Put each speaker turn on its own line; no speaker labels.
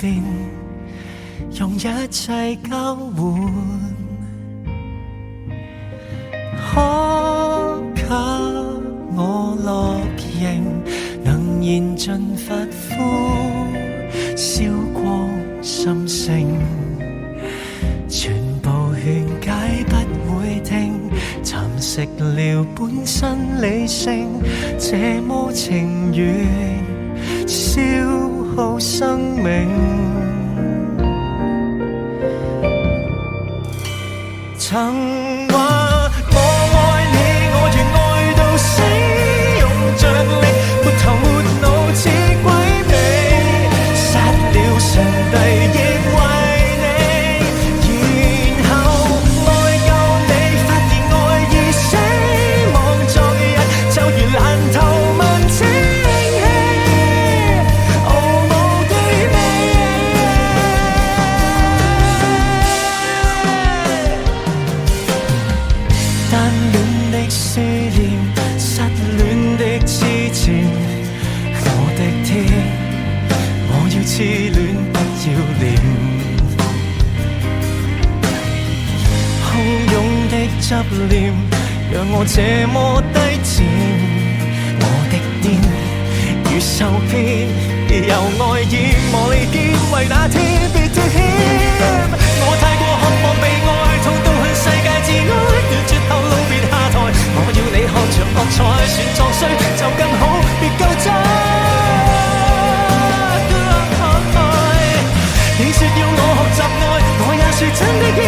邊，用一切交換，可給我樂形，能燃盡髮膚，燒光心聲，全部勸解不會聽，蠶食了本身理性，這麼情願消耗生命。曾話我愛你，我願愛到死，用着力沒頭沒腦似鬼魅，殺了上帝亦為你，然後愛夠你，發現愛已死，望昨日就如爛透萬清氣，毫無地味。單戀的思念，失戀的痴纏，我的天，我要痴戀不要臉，洶湧的執念讓我這麼低賤，我的癲如受騙，由愛意磨利劍，為那天別脫險，我太過渴望被愛，痛到向世界致哀，斷絕後路別下台，我要你看着惡彩，算作衰就更好，別救災。你說要我學習愛，我也說真的應